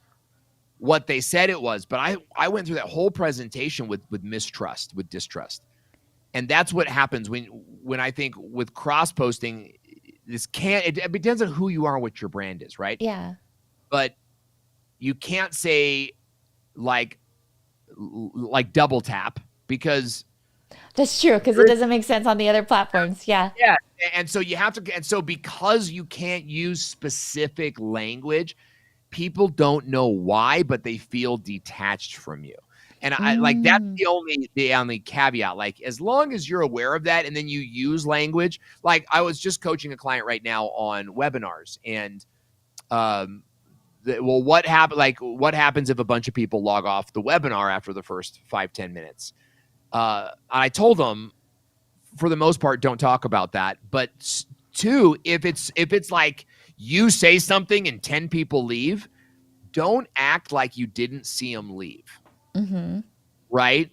[SPEAKER 2] what they said it was. But I went through that whole presentation with mistrust, with distrust. And that's what happens when I think with cross posting, this can't, it depends on who you are and what your brand is, right?
[SPEAKER 1] Yeah.
[SPEAKER 2] But you can't say like double tap, because
[SPEAKER 1] That's true, because it doesn't make sense on the other platforms. Yeah.
[SPEAKER 2] yeah. And so you have to, and so because you can't use specific language, people don't know why, but they feel detached from you. And I like that's
[SPEAKER 1] Mm.
[SPEAKER 2] the only caveat. Like, as long as you're aware of that and then you use language, like I was just coaching a client right now on webinars, and well, what happened? Like, what happens if a bunch of people log off the webinar after the first 5-10 minutes? I told them, for the most part, don't talk about that. But two, if it's like you say something and 10 people leave, don't act like you didn't see them leave.
[SPEAKER 1] Mm-hmm.
[SPEAKER 2] Right?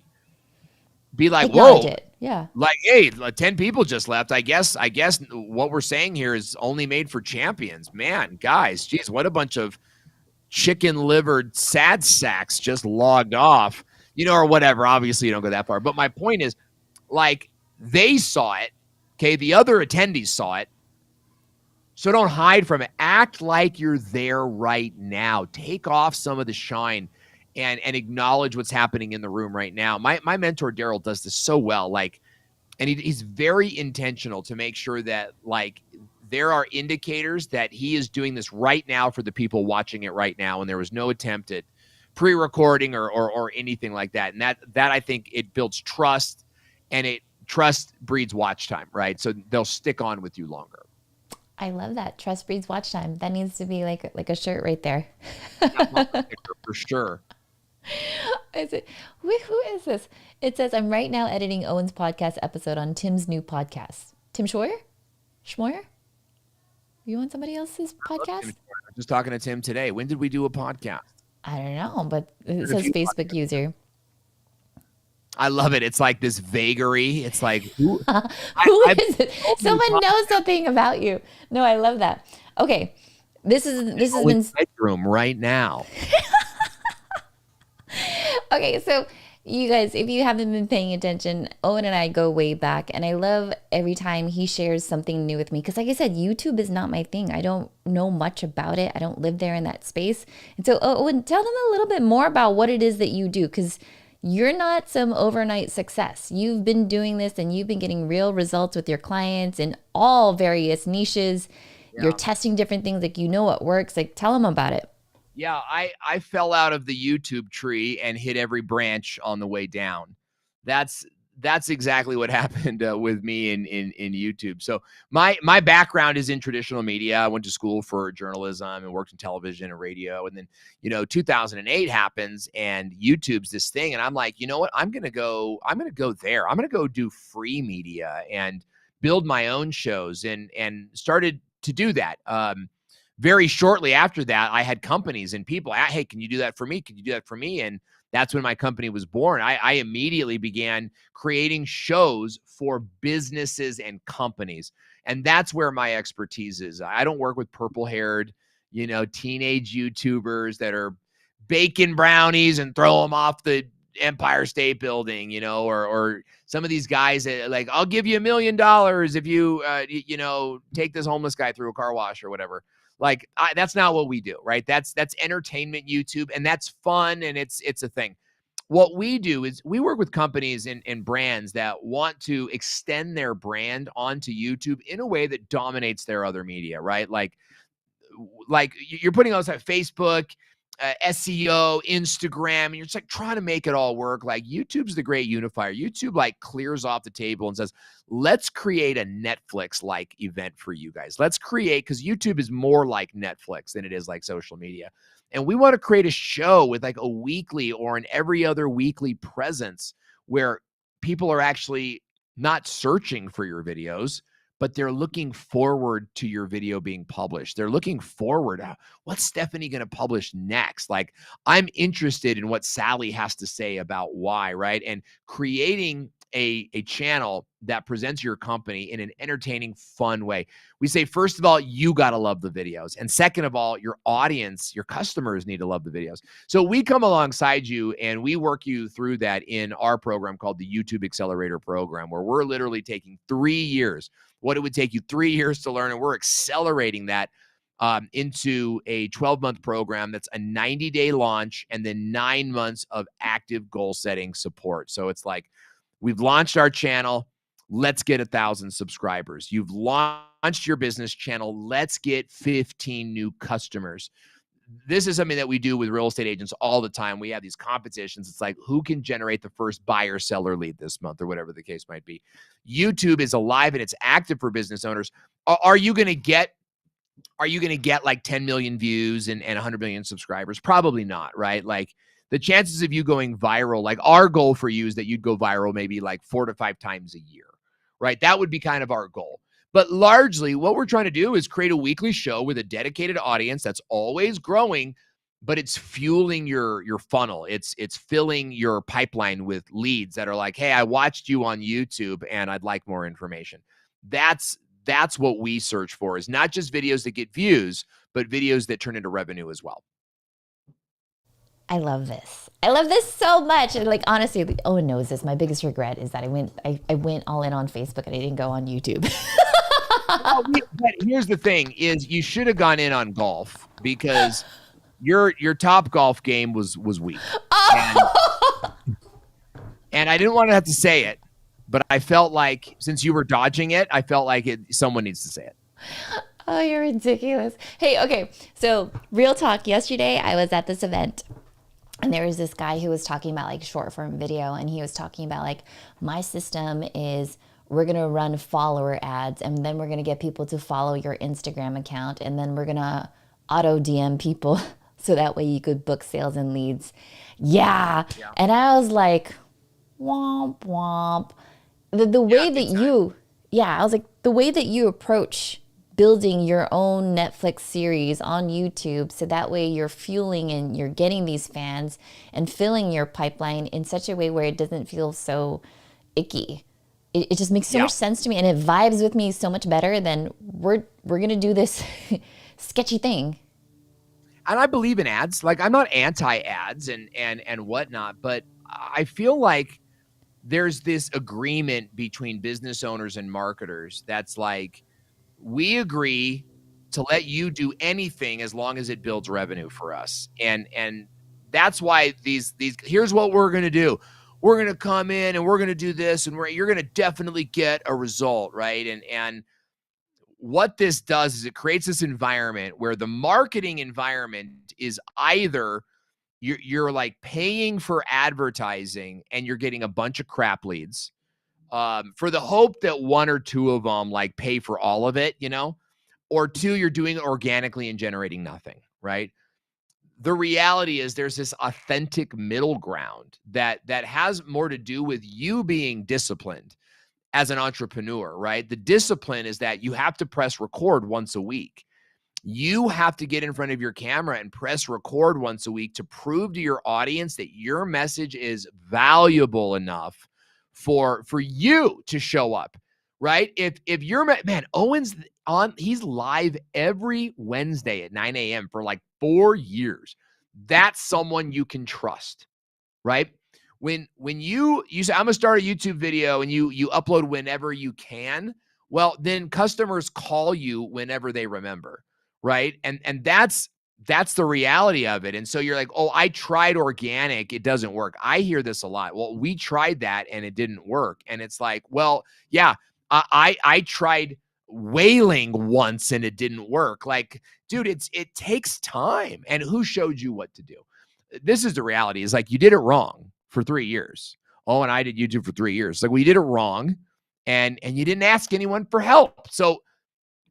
[SPEAKER 2] Be like,
[SPEAKER 1] Acknowledge
[SPEAKER 2] whoa,
[SPEAKER 1] it. Yeah.
[SPEAKER 2] like, hey, 10 people just left. I guess what we're saying here is only made for champions. Man, guys, geez, what a bunch of chicken livered sad sacks just logged off, or whatever. Obviously, you don't go that far. But my point is, like, they saw it. Okay. The other attendees saw it. So don't hide from it. Act like you're there right now. Take off some of the shine and acknowledge what's happening in the room right now. My mentor, Daryl, does this so well. Like, and he's very intentional to make sure that, like, there are indicators that he is doing this right now for the people watching it right now. And there was no attempt at pre-recording or anything like that. And that I think it builds trust, and trust breeds watch time, right? So they'll stick on with you longer.
[SPEAKER 1] I love that. Trust breeds watch time. That needs to be like a shirt right there.
[SPEAKER 2] For sure.
[SPEAKER 1] Is it? Who is this? It says, I'm right now editing Owen's podcast episode on Tim's new podcast. Tim Schmoyer? Schmoyer? You on somebody else's podcast?
[SPEAKER 2] I'm just talking to Tim today. When did we do a podcast?
[SPEAKER 1] I don't know, but it says Facebook user.
[SPEAKER 2] I love it. It's like this vagary. It's like,
[SPEAKER 1] who is it? Someone knows something about you. No, I love that. Okay, this has been
[SPEAKER 2] bedroom right now.
[SPEAKER 1] Okay, so you guys, if you haven't been paying attention, Owen and I go way back, and I love every time he shares something new with me, because like I said, YouTube is not my thing. I don't know much about it. I don't live there in that space. And so, Owen, tell them a little bit more about what it is that you do, because you're not some overnight success. You've been doing this and you've been getting real results with your clients in all various niches. Yeah. You're testing different things, like, you know what works. Like, tell them about it.
[SPEAKER 2] Yeah, I fell out of the YouTube tree and hit every branch on the way down. That's exactly what happened with me in YouTube. So my background is in traditional media. I went to school for journalism and worked in television and radio. And then, 2008 happens and YouTube's this thing. And I'm like, you know what? I'm going to go there. I'm going to go do free media and build my own shows, and started to do that. Very shortly after that, I had companies and people, hey, can you do that for me? Can you do that for me? And that's when my company was born. I immediately began creating shows for businesses and companies. And that's where my expertise is. I don't work with purple-haired, teenage YouTubers that are baking brownies and throw them off the Empire State Building, or some of these guys that, like, I'll give you $1 million if you, take this homeless guy through a car wash or whatever. Like, that's not what we do, right? That's entertainment YouTube, and that's fun, and it's a thing. What we do is we work with companies and brands that want to extend their brand onto YouTube in a way that dominates their other media, right? Like you're putting on Facebook, SEO, Instagram, and you're just like trying to make it all work. Like, YouTube's the great unifier. YouTube like clears off the table and says, let's create a Netflix-like event for you guys. Let's create, because YouTube is more like Netflix than it is like social media. And we want to create a show with like a weekly or an every other weekly presence where people are actually not searching for your videos, but they're looking forward to your video being published. They're looking forward. What's Stephanie going to publish next? Like, I'm interested in what Sally has to say about why, right? And creating a channel that presents your company in an entertaining, fun way. We say, first of all, you got to love the videos. And second of all, your audience, your customers need to love the videos. So we come alongside you and we work you through that in our program called the YouTube Accelerator Program, where we're literally taking 3 years, what it would take you 3 years to learn, and we're accelerating that into a 12-month program that's a 90-day launch and then 9 months of active goal-setting support. So it's like, we've launched our channel. Let's get 1,000 subscribers. You've launched your business channel. Let's get 15 new customers. This is something that we do with real estate agents all the time. We have these competitions. It's like, who can generate the first buyer seller lead this month, or whatever the case might be. YouTube is alive and it's active for business owners. Are you going to get like 10 million views and 100 million subscribers? Probably not, right? Like, the chances of you going viral, like our goal for you is that you'd go viral maybe like 4 to 5 times a year, right? That would be kind of our goal. But largely what we're trying to do is create a weekly show with a dedicated audience that's always growing, but it's fueling your funnel. It's filling your pipeline with leads that are like, hey, I watched you on YouTube and I'd like more information. That's what we search for, is not just videos that get views, but videos that turn into revenue as well.
[SPEAKER 1] I love this. I love this so much. And like, honestly, Owen knows this. My biggest regret is that I went all in on Facebook and I didn't go on YouTube.
[SPEAKER 2] Well, but here's the thing: is you should have gone in on golf, because your top golf game was weak. And I didn't want to have to say it, but I felt like, since you were dodging it, I felt like someone needs to say it.
[SPEAKER 1] Oh, you're ridiculous. Hey, okay. So real talk, yesterday I was at this event and there was this guy who was talking about like short form video, and he was talking about like, my system is, we're going to run follower ads, and then we're going to get people to follow your Instagram account, and then we're going to auto DM people so that way you could book sales and leads. Yeah. And I was like, womp womp. The way that you, I was like, the way that you approach building your own Netflix series on YouTube, so that way you're fueling and you're getting these fans and filling your pipeline in such a way where it doesn't feel so icky. It just makes so much sense to me, and it vibes with me so much better than we're gonna do this sketchy thing.
[SPEAKER 2] And I believe in ads. Like, I'm not anti-ads and whatnot, but I feel like there's this agreement between business owners and marketers that's like, we agree to let you do anything as long as it builds revenue for us. And that's why these here's what we're going to do. We're going to come in and we're going to do this, and you're going to definitely get a result, right? And what this does is it creates this environment where the marketing environment is either you're like paying for advertising and you're getting a bunch of crap leads, for the hope that 1 or 2 of them like pay for all of it, or 2, you're doing it organically and generating nothing, right? The reality is there's this authentic middle ground that has more to do with you being disciplined as an entrepreneur, right? The discipline is that you have to press record once a week. You have to get in front of your camera and press record once a week to prove to your audience that your message is valuable enough for you to show up, right? If you're, man, Owen's on, he's live every Wednesday at 9 a.m. for like 4 years. That's someone you can trust, right? When you say, I'm gonna start a YouTube video, and you upload whenever you can, well, then customers call you whenever they remember, right? And that's the reality of it. And so you're like, oh, I tried organic, it doesn't work. I hear this a lot. Well, we tried that and it didn't work. And it's like, well, yeah, I tried whaling once and it didn't work. Like, dude, it takes time. And who showed you what to do? This is the reality, is like, you did it wrong for 3 years. Oh, and I did YouTube for 3 years. Like, we did it wrong, and you didn't ask anyone for help. So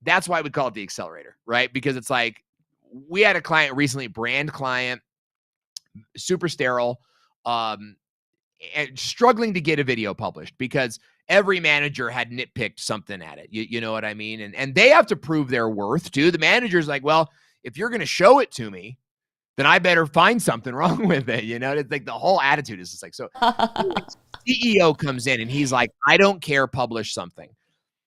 [SPEAKER 2] that's why we call it the accelerator, right? Because it's like, we had a client recently, brand client, super sterile, and struggling to get a video published because every manager had nitpicked something at it. You know what I mean? And they have to prove their worth too. The manager's like, well, if you're going to show it to me, then I better find something wrong with it. It's like the whole attitude is just like, so CEO comes in and he's like, I don't care, publish something.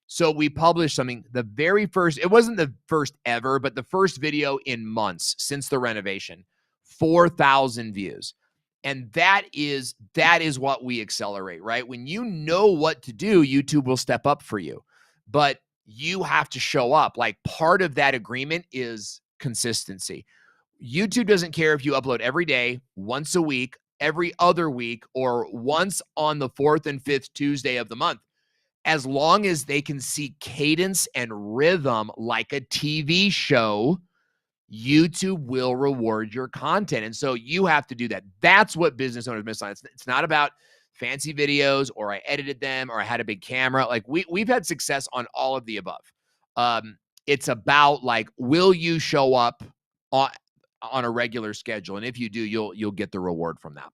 [SPEAKER 2] So we published something. The very first, it wasn't the first ever, but the first video in months since the renovation, 4,000 views. And that is what we accelerate, right? When you know what to do, YouTube will step up for you. But you have to show up. Like, part of that agreement is consistency. YouTube doesn't care if you upload every day, once a week, every other week, or once on the 4th and 5th Tuesday of the month. As long as they can see cadence and rhythm like a TV show, YouTube will reward your content. And so you have to do that. That's what business owners miss on. It's not about fancy videos, or I edited them, or I had a big camera. Like, we've had success on all of the above. It's about, like, will you show up on a regular schedule? And if you do, you'll get the reward from that.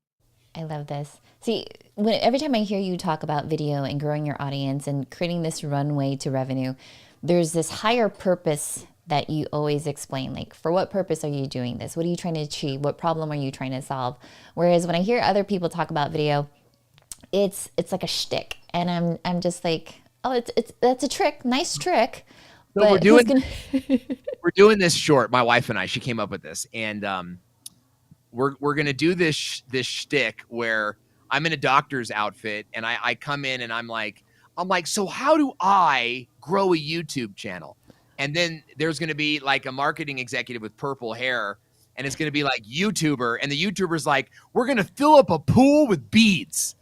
[SPEAKER 1] I love this. See, every time I hear you talk about video and growing your audience and creating this runway to revenue, there's this higher purpose that you always explain. Like, for what purpose are you doing this? What are you trying to achieve? What problem are you trying to solve? Whereas when I hear other people talk about video, it's like a shtick, and I'm just like, oh, that's a trick, nice trick.
[SPEAKER 2] So
[SPEAKER 1] But who's gonna?
[SPEAKER 2] we're doing this short. My wife and I, she came up with this, and we're gonna do this shtick where I'm in a doctor's outfit, and I come in and I'm like, so how do I grow a YouTube channel? And then there's gonna be like a marketing executive with purple hair, and it's gonna be like, YouTuber, and the YouTuber's like, we're gonna fill up a pool with beads,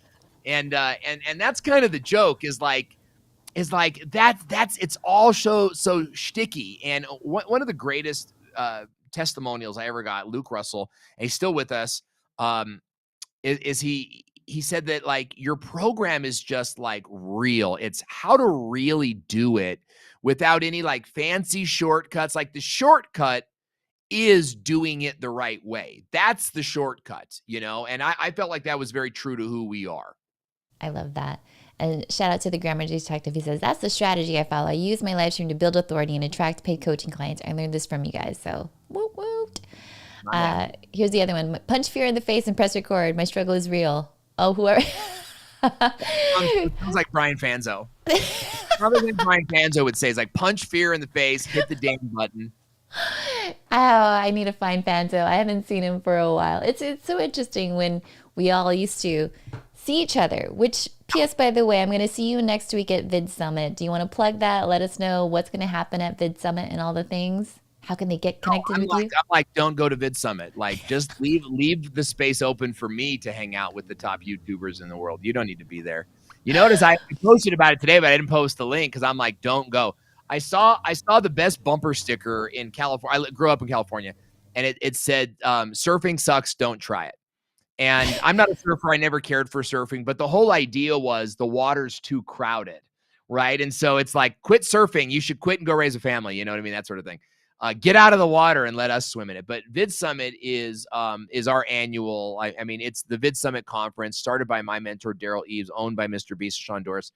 [SPEAKER 2] and that's kind of the joke, is like that's it's all so shticky. And one of the greatest testimonials I ever got, Luke Russell, and he's still with us, is he said that, like, your program is just like real. It's how to really do it without any like fancy shortcuts. Like, the shortcut is doing it the right way. That's the shortcut, and I felt like that was very true to who we are.
[SPEAKER 1] I love that. And shout out to the Grammar Detective. He says, that's the strategy I follow. I use my live stream to build authority and attract paid coaching clients. I learned this from you guys. So, woot woot. Here's the other one. Punch fear in the face and press record. My struggle is real. Oh, whoever.
[SPEAKER 2] Sounds like Brian Fanzo. Probably what Brian Fanzo would say is like, punch fear in the face, hit the damn button.
[SPEAKER 1] Oh, I need to find Fanzo. I haven't seen him for a while. It's so interesting when we all used to see each other, which, P.S., by the way, I'm going to see you next week at Vid Summit. Do you want to plug that? Let us know what's going to happen at Vid Summit and all the things. How can they get connected with you?
[SPEAKER 2] I'm like, don't go to Vid Summit. Like, just leave the space open for me to hang out with the top YouTubers in the world. You don't need to be there. You notice I posted about it today, but I didn't post the link because I'm like, don't go. I saw the best bumper sticker in California. I grew up in California, and it said, surfing sucks, don't try it. And I'm not a surfer. I never cared for surfing, but the whole idea was the water's too crowded, right? And so it's like, quit surfing. You should quit and go raise a family. You know what I mean? That sort of thing. Get out of the water and let us swim in it. But Vid Summit is our annual. I mean, it's the Vid Summit conference started by my mentor Daryl Eves, owned by Mr. Beast, Sean Doris.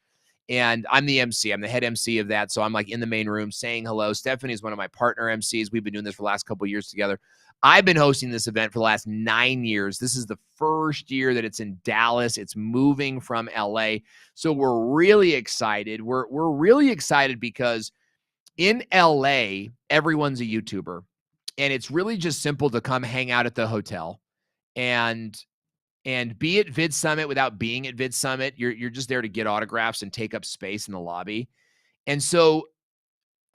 [SPEAKER 2] And I'm the MC. I'm the head MC of that. So I'm like in the main room saying hello. Stephanie is one of my partner MCs. We've been doing this for the last couple of years together. I've been hosting this event for the last 9 years. This is the first year that it's in Dallas. It's moving from LA. So we're really excited. We're really excited because in LA, everyone's a YouTuber. And it's really just simple to come hang out at the hotel and be at Vid Summit without being at Vid Summit. You're just there to get autographs and take up space in the lobby. And so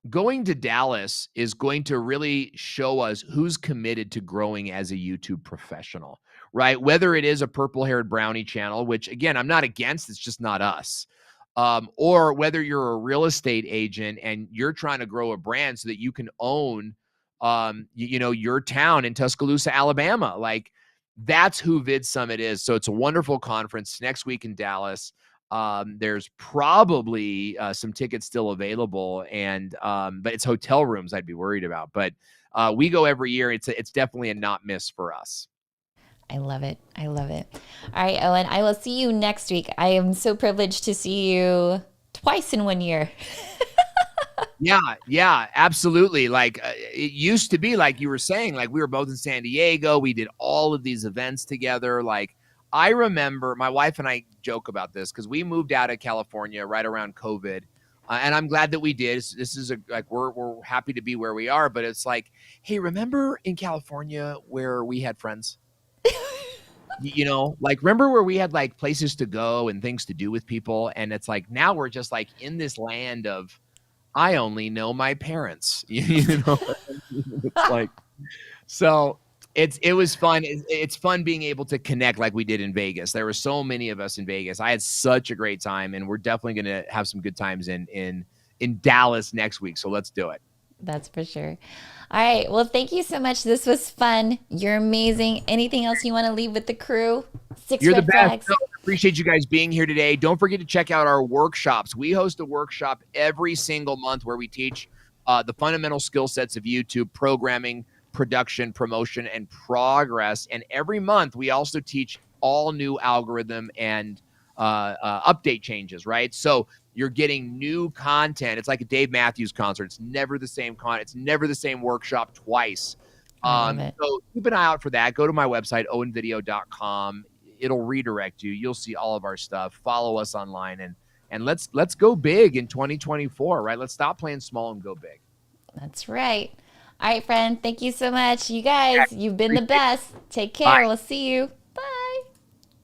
[SPEAKER 2] going to Dallas is going to really show us who's committed to growing as a YouTube professional, right? Whether it is a purple-haired brownie channel, which, again, I'm not against, it's just not us. Or whether you're a real estate agent and you're trying to grow a brand so that you can own, your town in Tuscaloosa, Alabama. Like, that's who Vid Summit is. So it's a wonderful conference next week in Dallas. There's probably some tickets still available, but it's hotel rooms I'd be worried about. But we go every year. It's definitely a not miss for us.
[SPEAKER 1] I love it. I love it. All right, Owen, I will see you next week. I am so privileged to see you twice in 1 year.
[SPEAKER 2] Yeah, absolutely. Like it used to be like you were saying, like we were both in San Diego. We did all of these events together. Like I remember my wife and I joke about this because we moved out of California right around COVID. And I'm glad that we did. This is like we're happy to be where we are, but it's like, hey, remember in California where we had friends? Like remember where we had like places to go and things to do with people, and it's like now we're just like in this land of I only know my parents. It's like so it was fun. It's fun being able to connect like we did in Vegas. There were so many of us in Vegas. I had such a great time, and we're definitely going to have some good times in Dallas next week. So let's do it.
[SPEAKER 1] That's for sure. All right. Well, thank you so much. This was fun. You're amazing. Anything else you want to leave with the crew? Six
[SPEAKER 2] You're the
[SPEAKER 1] red
[SPEAKER 2] best.
[SPEAKER 1] flags.
[SPEAKER 2] No, appreciate you guys being here today. Don't forget to check out our workshops. We host a workshop every single month where we teach the fundamental skill sets of YouTube programming, production, promotion, and progress. And every month we also teach all new algorithm and update changes, right? So you're getting new content. It's like a Dave Matthews concert. It's never the same content. It's never the same workshop twice.
[SPEAKER 1] I love it.
[SPEAKER 2] So keep an eye out for that. Go to my website, owenvideo.com. It'll redirect you. You'll see all of our stuff. Follow us online and let's go big in 2024, right? Let's stop playing small and go big.
[SPEAKER 1] That's right. All right, friend. Thank you so much. You guys, you've been the
[SPEAKER 2] Appreciate it.
[SPEAKER 1] best. Take care.
[SPEAKER 2] Bye.
[SPEAKER 1] We'll see you.